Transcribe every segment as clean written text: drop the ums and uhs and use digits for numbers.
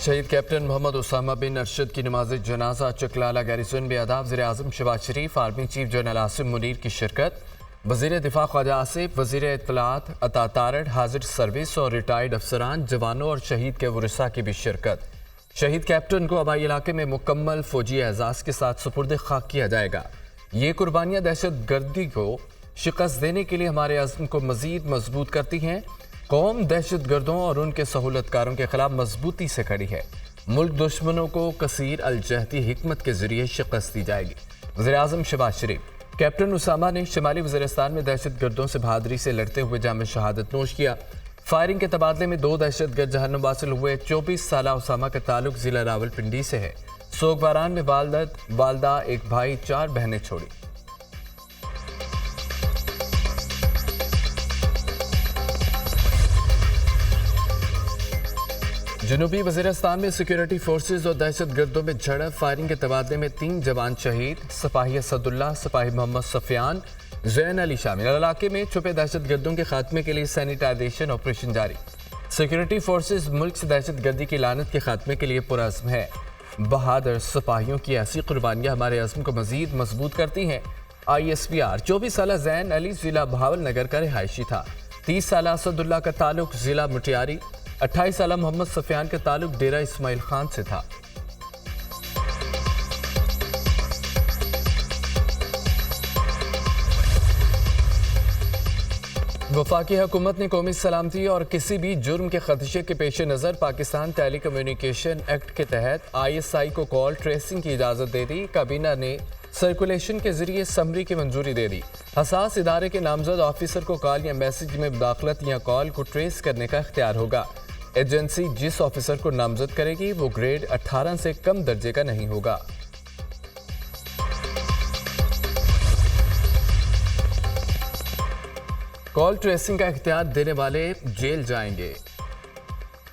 शहीद कैप्टन मोहम्मद उसामा बिन अरशद की नमाज जनाजा चकलाला गैरिसन में अदा वज़ीर-ए-आज़म Shahbaz Sharif, army chief general Asim Munir की शिरकत, वज़ीर दिफा ख्वाजा आसिफ, वज़ीर इत्तलात अता तारड़, हाजिर सर्विस और रिटायर्ड अफसरान, जवानों और शहीद के वरिसा की भी शिरकत। शहीद कैप्टन को हवाई इलाके में मुकम्मल फौजी एजाज़ के साथ सुपुर्द खाक किया जाएगा। ये कुर्बानियाँ दहशत गर्दी को शिकस्त देने के लिए हमारे अज़्म को मज़ीद मजबूत करती हैं। कौम दहशत गर्दों और उनके सहूलतकारों के खिलाफ मजबूती से खड़ी है। मुल्क दुश्मनों को कसीर अलजहदी हिकमत के जरिए शिकस्त दी जाएगी। वज़ीर-ए-आज़म शहबाज शरीफ। कैप्टन उसामा ने शिमाली वज़ीरिस्तान में दहशत गर्दों से बहादुरी से लड़ते हुए जाम शहादत नोश किया। फायरिंग के तबादले में 2 दहशत गर्द जहन्नुम हासिल हुए। 24 साला उसामा का ताल्लुक जिला रावलपिंडी से है। सोगवारान में वालदा, एक भाई, 4 बहनें छोड़ी। जनूबी वज़ीरिस्तान में सिक्योरिटी फोर्सेज और दहशत गर्दों में झड़प, फायरिंग के तबादले में 3 जवान शहीद। सिपाही असदुल्ला, सिपाही मोहम्मद सफियान, ज़ैन अली शामिल। इलाके में छुपे दहशत गर्दों के खात्मे के लिए सैनिटाइजेशन ऑपरेशन जारी। सिक्योरिटी फोर्सेज मुल्क से दहशत गर्दी की लानत के खात्मे के लिए पुरअज़्म है। बहादुर सिपाहियों की ऐसी कुर्बानियाँ हमारे अज़्म को मज़ीद मजबूत करती हैं। ISPR 24 साला ज़ैन अली जिला बहावल नगर का रिहायशी था। 30 साला असदुल्ला का ताल्लुक जिला मुटियारी। 28 साला मोहम्मद सफियान का ताल्लुक डेरा इस्माइल खान से था। वफाकी हुकूमत ने कौमी सलामती और किसी भी जुर्म के खदशे के पेश नज़र पाकिस्तान टेली कम्युनिकेशन एक्ट के तहत ISI को कॉल ट्रेसिंग की इजाज़त दे दी। काबीना ने सर्कुलेशन के जरिए समरी की मंजूरी दे दी। हसास इदारे के नामजद ऑफिसर को कॉल या मैसेज में मुदाखलत या कॉल को ट्रेस करने का इख्तियार होगा। एजेंसी जिस ऑफिसर को नामजद करेगी वो ग्रेड 18 से कम दर्जे का नहीं होगा। कॉल ट्रेसिंग का इख्तियार देने वाले जेल जाएंगे।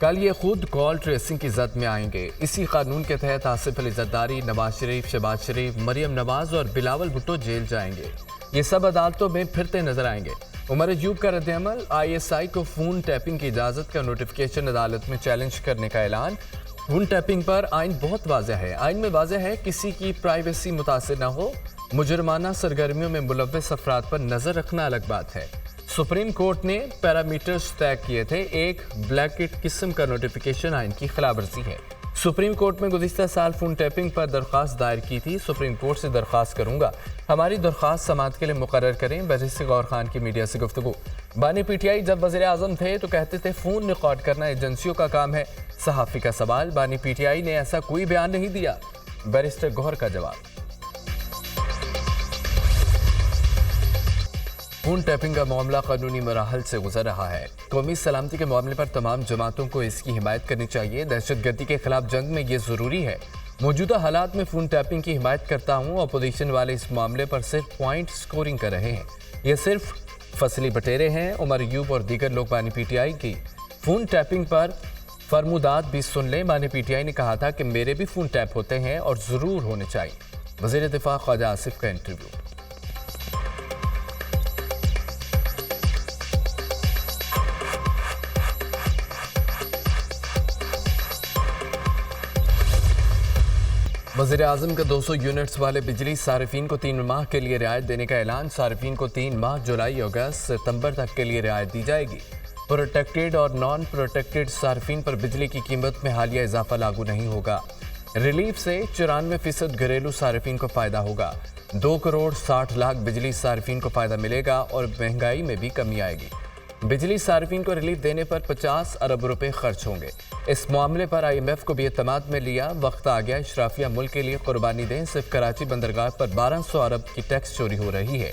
कल ये खुद कॉल ट्रेसिंग की जद में आएंगे। इसी कानून के तहत आसिफ अली जरदारी, नवाज शरीफ, शहबाज शरीफ, मरियम नवाज और बिलावल भुट्टो जेल जाएंगे। ये सब अदालतों में फिरते नजर आएंगे। उमर अयूब का रद्द-ए-अमल, ISI को फोन टैपिंग की इजाजत का नोटिफिकेशन अदालत में चैलेंज करने का ऐलान। फोन टैपिंग पर आइन बहुत वाज़ेह है। आइन में वाज़ेह है किसी की प्राइवेसी मुतासिर न हो। मुजरमाना सरगर्मियों में मुलव्वस अफराद पर नजर रखना अलग बात है। सुप्रीम कोर्ट ने पैरामीटर्स तय किए थे। एक ब्लैकेट किस्म का नोटिफिकेशन आइन की खिलाफवर्जी है। सुप्रीम कोर्ट में गुज़िश्ता साल फोन टैपिंग पर दरख्वास्त दायर की थी। सुप्रीम कोर्ट से दरख्वास्त करूंगा, हमारी दरख्वास्त समाअत के लिए मुकर्रर करें। बहरिस्त गौर खान की मीडिया से गुफ्तगू। बानी PTI जब वज़ीर-ए-आज़म थे तो कहते थे फोन रिकॉर्ड करना एजेंसियों का काम है। सहाफ़ी का सवाल, बानी PTI ने ऐसा कोई बयान नहीं दिया। बैरिस्टर गौहर का जवाब। फोन टैपिंग का मामला कानूनी मराहल से गुजर रहा है। कौमी सलामती के मामले पर तमाम जमातों को इसकी हिमायत करनी चाहिए। दहशत गर्दी के खिलाफ जंग में ये ज़रूरी है। मौजूदा हालात में फोन टैपिंग की हिमायत करता हूँ। अपोजिशन वाले इस मामले पर सिर्फ पॉइंट स्कोरिंग कर रहे हैं। ये सिर्फ फसली बटेरे हैं। उमर अयूब और दीगर लोग बानी PTI की फोन टैपिंग पर फरमुदात भी सुन लें। बानी PTI ने कहा था कि मेरे भी फोन टैप होते हैं और ज़रूर होने चाहिए। वज़ीर दिफा ख्वाजा आसिफ का इंटरव्यू। वज़ीर-ए-आज़म का 200 यूनिट्स वाले बिजली सार्फिन को 3 माह के लिए रियायत देने का ऐलान। सार्फिन को 3 माह जुलाई, अगस्त, सितंबर तक के लिए रियायत दी जाएगी। प्रोटेक्टेड और नॉन प्रोटेक्टेड सार्फिन पर बिजली की कीमत में हालिया इजाफा लागू नहीं होगा। रिलीफ से 94% घरेलू सार्फिन को फ़ायदा होगा। 2 करोड़ 60 लाख बिजली सार्फिन को फ़ायदा मिलेगा और महंगाई में भी कमी आएगी। बिजली सार्फिन को रिलीफ देने पर 50 अरब रुपए खर्च होंगे। इस मामले पर IMF को भी एतमाद में लिया। वक्त आ गया इशराफिया मुल्क के लिए कुर्बानी दें। सिर्फ कराची बंदरगाह पर 1200 अरब की टैक्स चोरी हो रही है।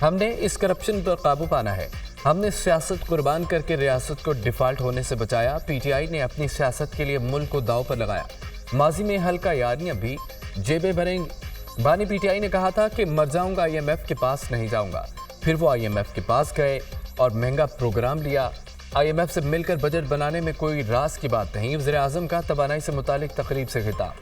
हमने इस करप्शन पर काबू पाना है। हमने सियासत कुर्बान करके रियासत को डिफॉल्ट होने से बचाया। PTI ने अपनी सियासत के लिए मुल्क को दाव पर लगाया। माजी में हल्का यारियां भी जेबें भरेंगी। बानी PTI ने कहा था कि मर जाऊंगा, IMF के पास नहीं जाऊंगा। फिर वो IMF के पास गए और महंगा प्रोग्राम लिया। IMF से मिलकर बजट बनाने में कोई राज की बात नहीं। वज़ीर-ए-आज़म का तवानाई से मुतालिक तकरीब से खिताब।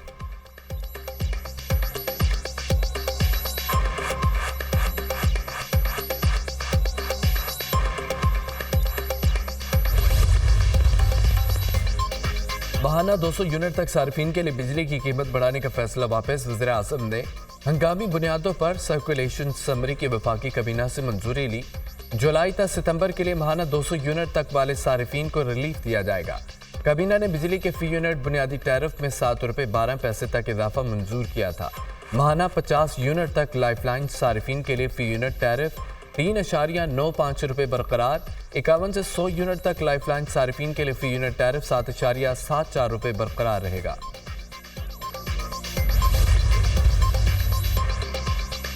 माहाना 200 यूनिट तक सार्फिन के लिए बिजली की कीमत बढ़ाने का फैसला वापस। वज़ीर आज़म ने हंगामी बुनियादों पर सर्कुलेशन समरी की वफाकी काबीना से मंजूरी ली। जुलाई तक सितंबर के लिए माहाना 200 यूनिट तक वाले सार्फिन को रिलीफ दिया जाएगा। काबीना ने बिजली के फी यूनिट बुनियादी टैरिफ में 7 रुपये 12 पैसे तक इजाफा मंजूर किया था। माहाना 50 यूनिट तक लाइफलाइन सार्फिन के लिए फी यूनिट टैरिफ 3.95 रुपये बरकरार। 51 से 100 यूनिट तक लाइफलाइन सार्फिन के लिए फी यूनिट टैरिफ 7.74 रुपये बरकरार रहेगा।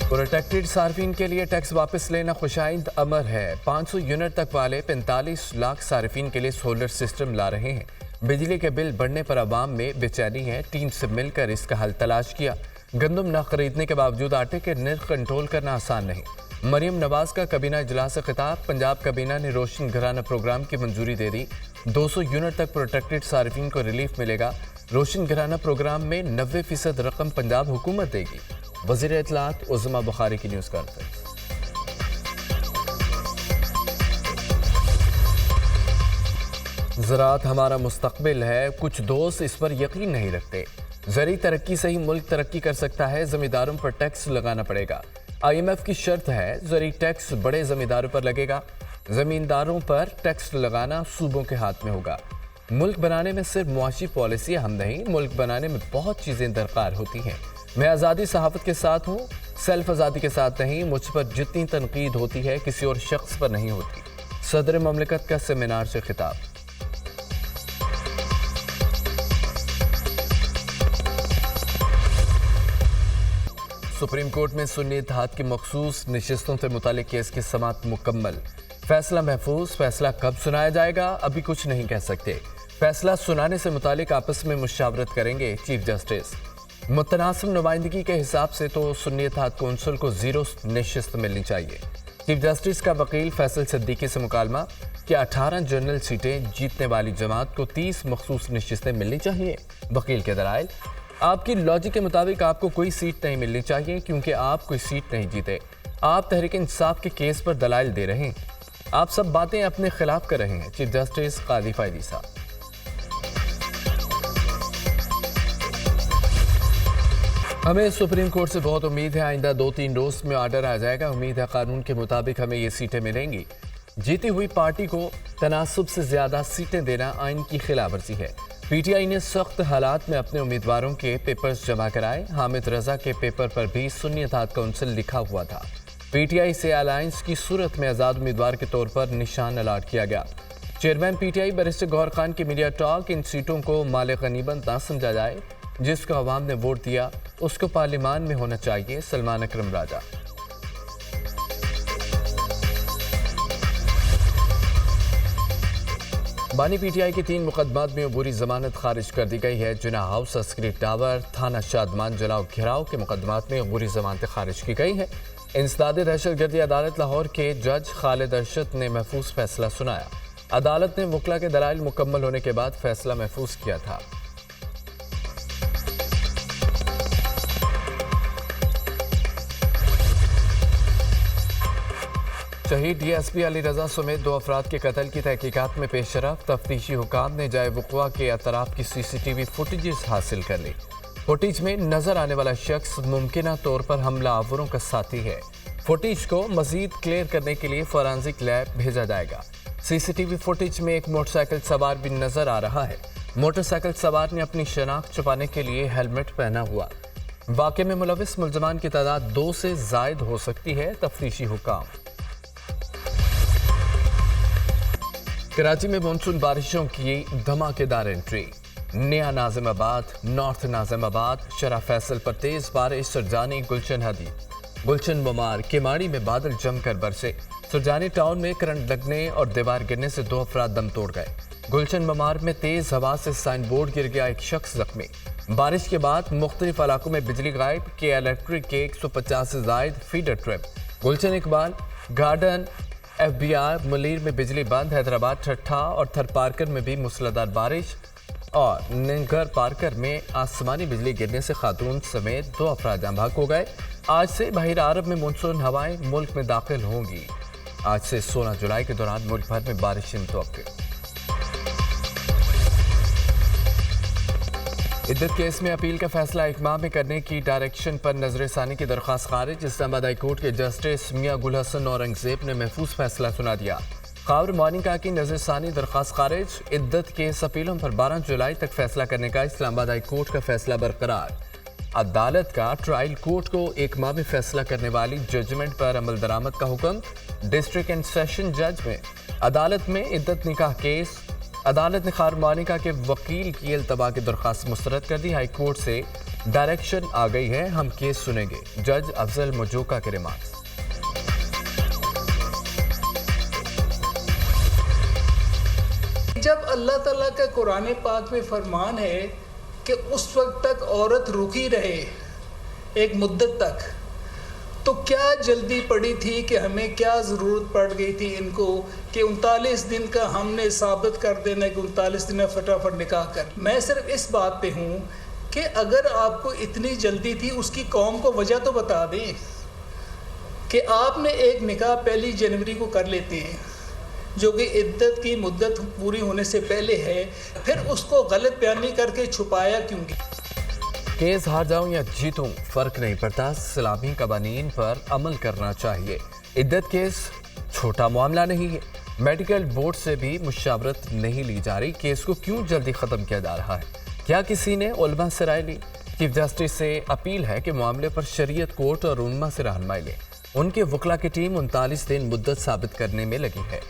प्रोटेक्टेड सार्फिन के लिए टैक्स वापस लेना खुशाइंद अमर है। 500 यूनिट तक वाले 45 लाख सार्फिन के लिए सोलर सिस्टम ला रहे हैं। बिजली के बिल बढ़ने पर आवाम में बेचैनी है। टीम से मिलकर इसका हल तलाश किया। गंदम न खरीदने के बावजूद आटे के निर्ख कंट्रोल करना आसान नहीं। मरियम नवाज का काबीना इजलास से खिताब। पंजाब काबीना ने रोशन घराना प्रोग्राम की मंजूरी दे दी। 200 यूनिट तक प्रोटेक्टेड सार्फिन को रिलीफ मिलेगा। रोशन घराना प्रोग्राम में 90% रकम पंजाब हुकूमत देगी। वज़ीर इत्तलात उज़मा बुखारी की न्यूज़ कॉन्फ्रेंस। ज़राअत हमारा मुस्तकबिल है, कुछ दोस्त इस पर यकीन नहीं रखते। ज़रूरी तरक्की से ही मुल्क तरक्की कर सकता है। ज़मींदारों पर टैक्स लगाना पड़ेगा। IMF की शर्त है ज़रूरी टैक्स बड़े ज़मींदारों पर लगेगा। ज़मींदारों पर टैक्स लगाना सूबों के हाथ में होगा। मुल्क बनाने में सिर्फ मुआशी पॉलिसी हम नहीं, मुल्क बनाने में बहुत चीज़ें दरकार होती हैं। मैं आज़ादी सहाफ़त के साथ हूँ, सेल्फ आज़ादी के साथ नहीं। मुझ पर जितनी तनकीद होती है किसी और शख्स पर नहीं होती। सदर ममलिकत का सेमिनार से खिताब। सुप्रीम कोर्ट में सुन्नी इत्तेहाद की मखसूस नशिस्तों से मुतालिक केस की समाअत मुकम्मल। फैसला महफूज। फैसला कब सुनाया जाएगा अभी कुछ नहीं कह सकते। फैसला सुनाने से मुतालिक आपस में मुशावरत करेंगे चीफ जस्टिस। मुतनासिब नुमाइंदगी के हिसाब से तो सुन्नी इत्तेहाद कौंसिल को 0 नशिस्त मिलनी चाहिए। चीफ जस्टिस का वकील फैसल सिद्दीकी से मुकालमा कि 18 जनरल सीटें जीतने वाली जमात को 30 मखसूस नशिस्तें मिलनी चाहिए। वकील के दलाइल। आपकी लॉजिक के मुताबिक आपको कोई सीट नहीं मिलनी चाहिए क्योंकि आप कोई सीट नहीं जीते। आप तहरीक इंसाफ के केस पर दलाइल दे रहे हैं। आप सब बातें अपने खिलाफ कर रहे हैं। चीफ जस्टिस कादी फायदी साहब। हमें सुप्रीम कोर्ट से बहुत उम्मीद है। आइंदा 2-3 रोज में ऑर्डर आ जाएगा। उम्मीद है कानून के मुताबिक हमें ये सीटें मिलेंगी। जीती हुई पार्टी को तनासुब से ज्यादा सीटें देना आइन की खिलाफवर्जी है। PTI ने सख्त हालात में अपने उम्मीदवारों के पेपर्स जमा कराए। हामिद रजा के पेपर पर भी सुन्नी इत्तेहाद काउंसिल लिखा हुआ था। PTI से अलायंस की सूरत में आज़ाद उम्मीदवार के तौर पर निशान अलाट किया गया। Chairman PTI barrister Gohar Khan की मीडिया टॉक। इन सीटों को माल गनीमत ना समझा जाए। जिसको अवाम ने वोट दिया उसको पार्लियामान में होना चाहिए। सलमान अकरम राजा। बानी PTI की 3 मुकदमात में अबूरी जमानत खारिज कर दी गई है। जिना हाउस, अस्करी टावर, थाना शादमान जलाओ घेराव के मुकदमात में अबूरी जमानतें खारिज की गई हैं। इंसदाद दहशतगर्दी अदालत लाहौर के जज खालिद अरशद ने महफूज फैसला सुनाया। अदालत ने वकला के दलाइल मुकम्मल होने के बाद फैसला महफूज किया था। शहीद DSP अली रजा समेत 2 अफराद के कत्ल की तहकीकात में पेशरफ। तफ्तीशी हुकाम ने जाए वक़्वा के अतराफ की CCTV फुटेजेस हासिल कर ली। फुटेज में नजर आने वाला शख्स मुमकिना तौर पर हमला आवरों का साथी है। फुटेज को मजीद क्लियर करने के लिए फॉरेंसिक लैब भेजा जाएगा। CCTV फुटेज में एक मोटरसाइकिल सवार भी नजर आ रहा है। मोटरसाइकिल सवार ने अपनी शनाख्त छुपाने के लिए हेलमेट पहना हुआ। वाक़े में मुलविस मुल्ज़मान की तादाद 2 से ज़ायद हो सकती है। तफ्तीशी हुकाम। कराची में मानसून बारिशों की धमाकेदार एंट्री। नया नाज़िमाबाद, नॉर्थ नाज़िमाबाद, शरा फैसल पर तेज बारिश। सुरजानी, गुलशन हदीद, गुलशन ममार, केमाड़ी में बादल जमकर बरसे। सुरजानी टाउन में करंट लगने और दीवार गिरने से 2 अफराद दम तोड़ गए। गुलशन ममार में तेज हवा से साइन बोर्ड गिर गया, एक शख्स जख्मी। बारिश के बाद मुख्तलिफ इलाकों में बिजली गायब। के इलेक्ट्रिक के 150 से जायद फीडर ट्रिप। गुलशन इकबाल गार्डन, FBR मुलीर में बिजली बंद। हैदराबाद ठट्ठा और थरपारकर में भी मूसलाधार बारिश और निंगर पारकर में आसमानी बिजली गिरने से खातून समेत 2 अफराद जाँ भाग हो गए। आज से बहिर अरब में मानसून हवाएं मुल्क में दाखिल होंगी। आज से 16 जुलाई के दौरान मुल्क भर में बारिश मुतवक्किल। इद्दत केस में अपील का फैसला एक माह में करने की डायरेक्शन पर नजर ثانی की दरख्वास्त खारिज। इस्लामाबाद हाई कोर्ट के जस्टिस मियां गुल हसन औरंगजेब ने महफूज फैसला सुना दिया। खावर मोनिका की नजर ثانی दरख्वास्त खारिज। इद्दत केस अपीलों पर 12 जुलाई तक फैसला करने का इस्लामाबाद हाई कोर्ट का फैसला बरकरार। अदालत का ट्रायल कोर्ट को एक माह में फैसला करने वाली जजमेंट पर अमल दरामद का हुक्म। डिस्ट्रिक्ट एंड सेशन जज में अदालत में इद्दत निकाह केस। अदालत ने खावर मोनिका के वकील की इल्तबा की दरख्वास्त मुस्तरद कर दी। हाई कोर्ट से डायरेक्शन आ गई है, हम केस सुनेंगे। जज अफजल मजोका के रिमार्क्स। जब अल्लाह ताला का कुरान पाक में फरमान है कि उस वक्त तक औरत रुकी रहे एक मुद्दत तक, तो क्या जल्दी पड़ी थी कि हमें क्या ज़रूरत पड़ गई थी इनको कि 39 दिन का हमने साबित कर देना कि 39 दिन में फटाफट निकाह कर। मैं सिर्फ इस बात पे हूँ कि अगर आपको इतनी जल्दी थी उसकी कौम को वजह तो बता दें कि आपने एक निकाह 1 जनवरी को कर लेते हैं जो कि इद्दत की मुद्दत पूरी होने से पहले है, फिर उसको गलत बयानी करके छुपाया क्यों? केस हार जाऊं या जीतूं फर्क नहीं पड़ता, इस्लामी कवानीन पर अमल करना चाहिए। इद्दत केस छोटा मामला नहीं है। मेडिकल बोर्ड से भी मुशावरत नहीं ली जा रही। केस को क्यों जल्दी ख़त्म किया जा रहा है? क्या किसी ने उलमा से राय ली? चीफ जस्टिस से अपील है कि मामले पर शरीयत कोर्ट और उलमा से रहनुमाई ले। उनके वकला की टीम 39 दिन मुद्दत साबित करने में लगी है।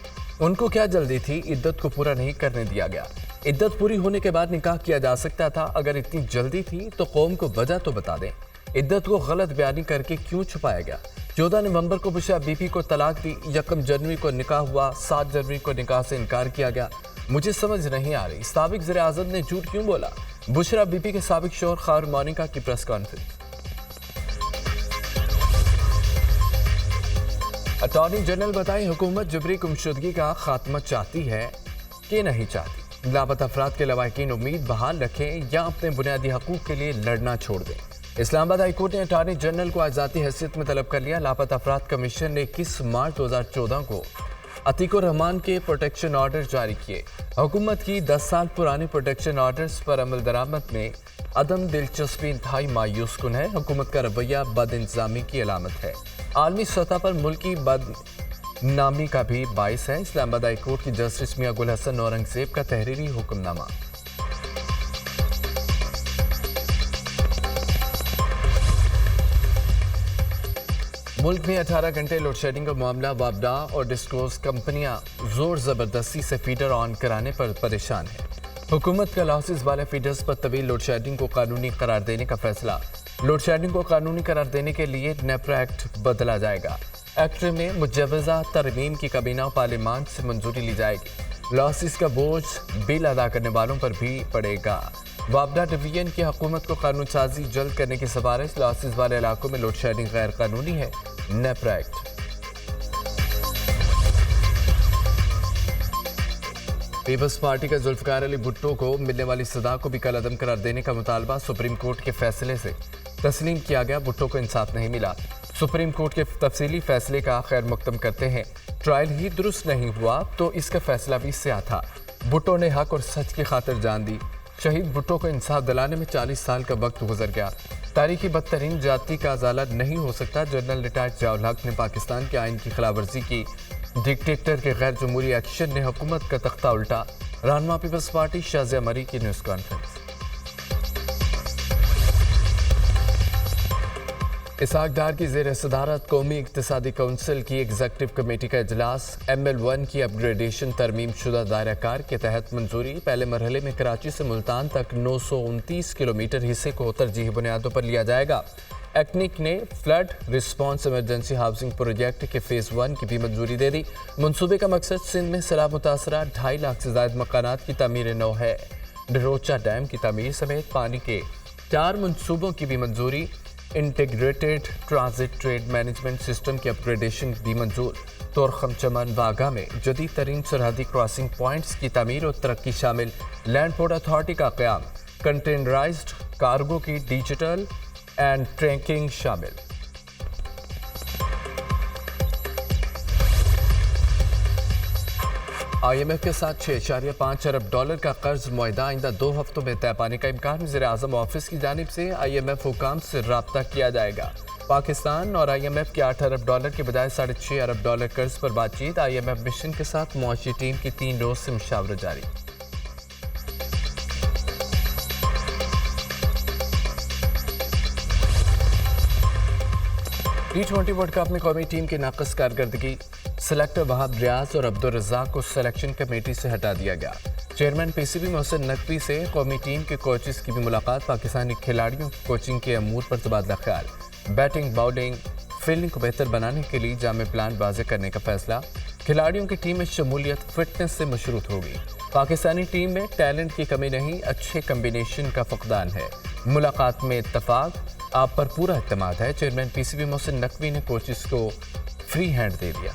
उनको क्या जल्दी थी? इद्दत को पूरा नहीं करने दिया गया। इद्दत पूरी होने के बाद निकाह किया जा सकता था। अगर इतनी जल्दी थी तो कौम को वजह तो बता दें। इद्दत को गलत बयानी करके क्यों छुपाया गया? 14 नवंबर को बुशरा बीबी को तलाक दी, 1 जनवरी को निकाह हुआ, 7 जनवरी को निकाह से इनकार किया गया। मुझे समझ नहीं आ रही साबिक वज़ीर आज़म ने झूठ क्यों बोला? बुशरा बीबी के साबिक शौहर खावर मोनिका की प्रेस कॉन्फ्रेंस। अटॉर्नी जनरल बताएं, हुकूमत जबरी गुमशुदगी का खात्मा चाहती है कि नहीं चाहती? लापता अफराद के लवाहिकीन उम्मीद बहाल रखें या अपने बुनियादी हकूक़ के लिए लड़ना छोड़ दें। इस्लामाबाद हाई कोर्ट ने अटॉर्नी जनरल को आज़ादी हैसियत में तलब कर लिया। लापता अफराद कमीशन ने 21 मार्च 2014 को अतीकुर रहमान के प्रोटेक्शन ऑर्डर जारी किए। हुकूमत की 10 साल पुराने प्रोटेक्शन ऑर्डर्स पर अमल दरामद में अदम दिलचस्पी इंतहाई मायूस कुन है। हुकूमत का रवैया बद इंतजामी की अलामत है। आलमी सतह पर मुल्की बदनामी का भी बाइस है। इस्लामाबाद हाई कोर्ट की जस्टिस मियां गुल हसन औरंगजेब का तहरीरी हुक्मनामा। मुल्क में 18 घंटे लोड शेडिंग का मामला। वापडा और डिस्कोस कंपनियां जोर जबरदस्ती से फीडर ऑन कराने पर परेशान है। हुकूमत का लॉसेस वाले फीडर्स पर तवील लोड शेडिंग को कानूनी करार देने का फैसला। लोड शेडिंग को कानूनी करार देने के लिए नेपरा एक्ट बदला जाएगा। एक्ट में मुजवजा तरमीम की काबीना पार्लियामान से मंजूरी ली जाएगी। लॉसेस का बोझ बिल अदा करने वालों पर भी पड़ेगा। वापडा डिवीजन की हुकूमत को कानून साजी जल्द करने की सिफारिश। लॉसेस वाले इलाकों में लोड शेडिंग गैर कानूनी है। नेपरा एक्ट। पीपल्स पार्टी का जुल्फकार अली भुट्टो को मिलने वाली सजा को भी कलअदम करार देने का मुतालबा सुप्रीम कोर्ट के फैसले से तस्लीम किया गया। भुट्टो को इंसाफ नहीं मिला। सुप्रीम कोर्ट के तफसीली फैसले का खैर मकदम करते हैं। ट्रायल ही दुरुस्त नहीं हुआ तो इसका फैसला भी स्याह था। भुट्टो ने हक और सच की खातिर जान दी। शहीद भुट्टो को इंसाफ दिलाने में 40 साल का वक्त गुजर गया। तारीखी बदतरीन जाति का अजाला नहीं हो सकता। जनरल रिटायर्ड जियाउल हक ने पाकिस्तान के आइन की खिलाफवर्जी की। डिक्टेटर के गैर जमहूरी एक्शन ने हुकूमत का तख्ता उल्टा। रहनुमा पीपल्स पार्टी शाजिया मरी की न्यूज़ कॉन्फ्रेंस। इसहाक डार की ज़ेर सदारत कौमी इक्तिसादी काउंसिल की एग्जीक्यूटिव कमेटी का इजलास। ML1 की अपग्रेडेशन तरमीम शुदा दायरा कार के तहत मंजूरी। पहले मरहले में कराची से मुल्तान तक 929 किलोमीटर हिस्से को तरजीही बुनियादों पर लिया जाएगा। एक्निक ने flood response emergency housing project के फेज़ 1 की भी मंजूरी दे दी। मनसूबे का मकसद सिंध में सैलाब मुतासरा 2.5 लाख से ज़ायद मकानात की तामीर नौ है। डरोचा डैम की तामीर समेत पानी के 4 मनसूबों की भी मंजूरी। Integrated transit trade management system की अपग्रेडेशन भी मंजूर। तोरखम चमन वाघा में जदीद तरीन सरहदी क्रॉसिंग पॉइंट्स की तामीर और तरक्की शामिल। लैंड पोर्ट अथॉरिटी का क़याम। कंटेनराइज्ड कार्गो की डिजिटल एंड ट्रैकिंग शामिल। IMF کے ساتھ 6.5 ارب ڈالر کا قرض معاہدہ آئندہ 2 ہفتوں میں طے پانے کا امکان۔ وزیر اعظم آفس کی جانب سے IMF حکام سے رابطہ کیا جائے گا۔ پاکستان اور IMF کے 8 ارب ڈالر کے بجائے 6.5 ارب ڈالر قرض پر بات چیت۔ IMF مشن کے ساتھ معاشی ٹیم کی 3 روز سے مشاورت جاری۔ T20 ورلڈ کپ میں قومی ٹیم کی ناقص کارکردگی، سلیکٹر وہاب ریاض اور عبدالرزاق کو سلیکشن کمیٹی سے ہٹا دیا گیا۔ چیئرمین PCB محسن نقوی سے قومی ٹیم کے کوچز کی بھی ملاقات۔ پاکستانی کھلاڑیوں کی کوچنگ کے امور پر تبادلہ خیال۔ بیٹنگ، باؤلنگ، فیلڈنگ کو بہتر بنانے کے لیے جامع پلان واضح کرنے کا فیصلہ۔ کھلاڑیوں کی ٹیم میں شمولیت فٹنس سے مشروط ہوگی۔ پاکستانی ٹیم میں ٹیلنٹ کی کمی نہیں، اچھے کمبینیشن کا فقدان ہے۔ ملاقات میں اتفاق، آپ پر پورا اعتماد ہے۔ چیئرمین PCB محسن نقوی نے کوچز کو فری ہینڈ دے دیا۔